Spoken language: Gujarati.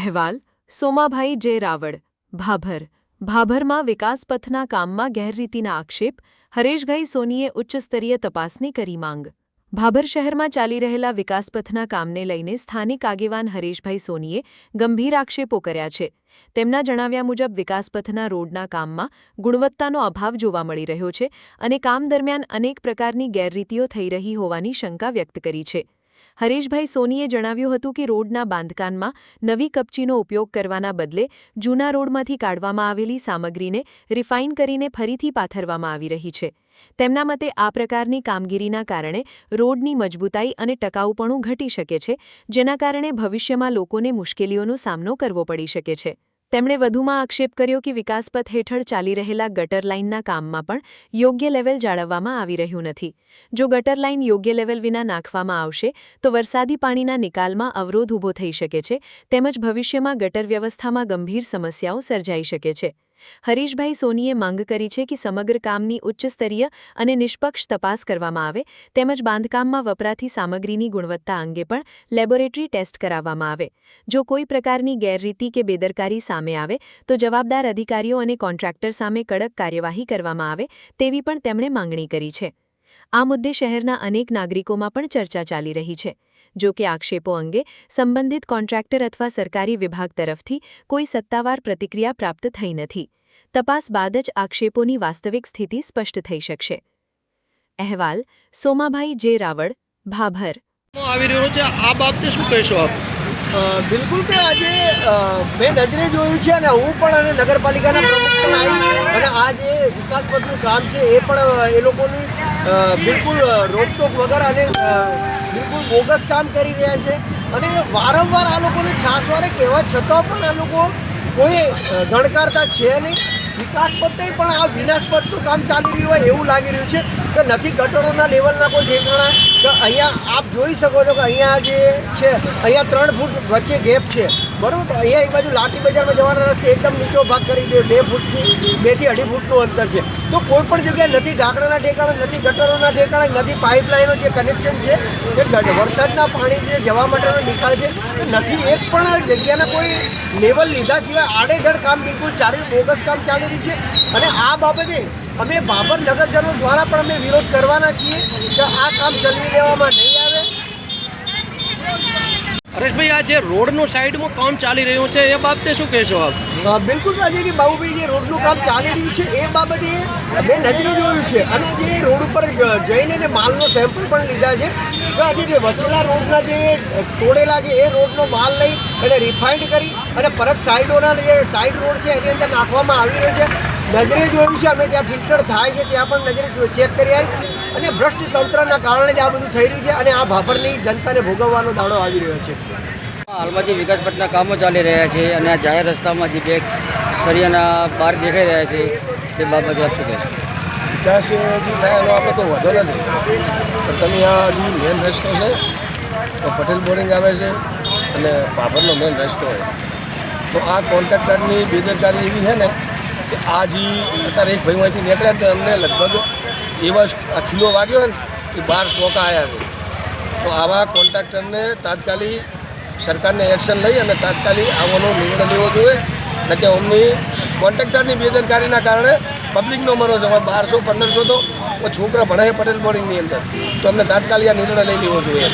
અહેવાલ સોમાભાઈ જે રાવળ ભાભર ભાભરમાં વિકાસપથના કામમાં ગેરરીતિના આક્ષેપ હરેશભાઈ સોનીએ ઉચ્ચસ્તરીય તપાસની કરી માંગ ભાભર શહેરમાં ચાલી રહેલા વિકાસપથના કામને લઈને સ્થાનિક આગેવાન હરેશભાઈ સોનીએ ગંભીર આક્ષેપો કર્યા છે તેમના જણાવ્યા મુજબ વિકાસપથના રોડના કામમાં ગુણવત્તાનો અભાવ જોવા મળી રહ્યો છે અને કામ દરમિયાન અનેક પ્રકારની ગેરરીતિઓ થઈ રહી હોવાની શંકા વ્યક્ત કરી છે હરેશભાઈ સોનીએ જણાવ્યું હતું કે રોડના બાંધકામમાં નવી કપચીનો ઉપયોગ કરવાના બદલે જૂના રોડમાંથી કાઢવામાં આવેલી સામગ્રીને રિફાઇન કરીને ફરીથી પાથરવામાં આવી રહી છે તેમના મતે આ પ્રકારની કામગીરીના કારણે રોડની મજબૂતાઈ અને ટકાઉપણું ઘટી શકે છે જેના કારણે ભવિષ્યમાં લોકોને મુશ્કેલીઓનો સામનો કરવો પડી શકે છે તેમણે વધુમાં આક્ષેપ કર્યો કે વિકાસપથ હેઠળ ચાલી રહેલા ગટર લાઇનના કામમાં પણ યોગ્ય લેવલ જાળવવામાં આવી રહ્યું નથી જો ગટર લાઇન યોગ્ય લેવલ વિના નાખવામાં આવશે તો વરસાદી પાણીના નિકાલમાં અવરોધ ઊભો થઈ શકે છે તેમજ ભવિષ્યમાં ગટર વ્યવસ્થામાં ગંભીર સમસ્યાઓ સર્જાઈ શકે છે હરીશભાઈ સોનીએ માંગ કરી છે કે સમગ્ર કામની ઉચ્ચસ્તરીય અને નિષ્પક્ષ તપાસ કરવામાં આવે તેમજ બાંધકામમાં વપરાતી સામગ્રીની ગુણવત્તા અંગે પણ લેબોરેટરી ટેસ્ટ કરાવવામાં આવે જો કોઈ પ્રકારની ગેરરીતિ કે બેદરકારી સામે આવે તો જવાબદાર અધિકારીઓ અને કોન્ટ્રાક્ટર સામે કડક કાર્યવાહી કરવામાં આવે તેવી પણ તેમણે માંગણી કરી છે આ મુદ્દે શહેરના અનેક નાગરિકોમાં પણ ચર્ચા ચાલી રહી છે જો કે આક્ષેપો અંગે સંબંધિત કોન્ટ્રાક્ટર અથવા સરકારી વિભાગ તરફથી કોઈ સત્તાવાર પ્રતિક્રિયા પ્રાપ્ત થઈ નથી તપાસ બાદ જ આક્ષેપોની વાસ્તવિક સ્થિતિ સ્પષ્ટ થઈ શકશે અહેવાલ સોમાભાઈ જે રાવળ ભાભર આવી રહ્યો છે આ બાબતે શું કહેશો આપ બિલકુલ કે આજે મેં નજરે જોયું છે અને હું પણ અને નગરપાલિકાના પ્રમુખ પણ આવી અને આ જે વિકાસપથનું કામ છે એ પણ એ લોકોની બિલકુલ રોકટોક વગર અને બિલકુલ બોગસ કામ કરી રહ્યા છે અને વારંવાર આ લોકોને છાસવારે કહેવા છતાં પણ આ લોકો કોઈ ગણકારતા છે નહીં વિકાસપથે પણ આ વિનાશપથનું કામ ચાલી રહ્યું હોય એવું લાગી રહ્યું છે કે નથી ગટરોના લેવલના કોઈ ઠેકાણા કે અહીંયા આપ જોઈ શકો છો કે અહીંયા જે છે અહીંયા 3 ફૂટ વચ્ચે ગેપ છે બરાબર તો અહીંયા એક બાજુ લાઠી બજારમાં જવાના રસ્તે એકદમ નીચો ભાગ કરી દે 2 ફૂટથી 2 થી 2.5 ફૂટનું અંતર છે તો કોઈ પણ જગ્યાએ નથી ઢાંકણાના ઠેકાણા નથી ગટરોના ઠેકાણા નથી પાઇપલાઇનનો જે કનેક્શન છે એ વરસાદના પાણી જે જવા માટેનો નિકાલ છે નથી એક પણ જગ્યાના કોઈ લેવલ લીધા સિવાય આડેધડ કામ બિલકુલ બોગસ કામ ચાલી રહ્યું છે અને આ બાબતે અમે ભાભર નગરજનો દ્વારા પણ અમે વિરોધ કરવાના છીએ કે આ કામ ચલાવી લેવામાં નહીં આવે હરેશભાઈ આ જે રોડનું સાઈડમાં કામ ચાલી રહ્યું છે એ બાબતે શું કહેશો આપ બિલકુલ અજયજી બાબુભાઈ જે રોડનું કામ ચાલી રહ્યું છે એ બાબતે મેં નજરે જોયું છે અને જે રોડ ઉપર જઈને જે માલનો સેમ્પલ પણ લીધા છે તો આજે જે વચેલા રોડના જે તોડેલા છે એ રોડનો માલ લઈ અને રિફાઇન્ડ કરી અને પરત સાઈડોના જે સાઈડ રોડ છે એની અંદર નાખવામાં આવી રહ્યો છે નજરે જોયું છે અમે ત્યાં ફિલ્ટર થાય છે ત્યાં પણ નજરે ચેક કરી આવી અને ભ્રષ્ટ તંત્રના કારણે જ આ બધું થઈ રહ્યું છે અને આ ભાભરની જનતાને ભોગવવાનો દાડો આવી રહ્યો છે હાલમાં જે વિકાસપથના કામો ચાલી રહ્યા છે અને આ જાહેર રસ્તામાં જે બે સરિયાના બાર દેખાઈ રહ્યા છે તે બાબતે આપ શું કહેશો વિકાસ જે થાય એનો આપણે તો વધો નથી પણ તમે આ જે મેન રસ્તો છે તો પટેલ બોરિંગ આવે છે અને ભાભરનો મેન રસ્તો હોય તો આ કોન્ટ્રાક્ટરની બેદરકારી એવી છે ને કે આ જે અત્યારે એક ભાઈમાંથી નીકળ્યા તો એમને લગભગ એવા આ ખીલો વાગ્યો હોય ને એ 12 ટોકા આવ્યા છે તો આવા કોન્ટ્રાક્ટરને તાત્કાલિક સરકારને એક્શન લઈ અને તાત્કાલિક આવવાનો નિર્ણય લેવો જોઈએ ન કે અમની કોન્ટ્રાક્ટરની બેદરકારીના કારણે પબ્લિકનો મરો છે 1200-1500 તો છોકરા ભણે પટેલ બોર્ડિંગની અંદર તો અમને તાત્કાલિક આ નિર્ણય લઈ લેવો જોઈએ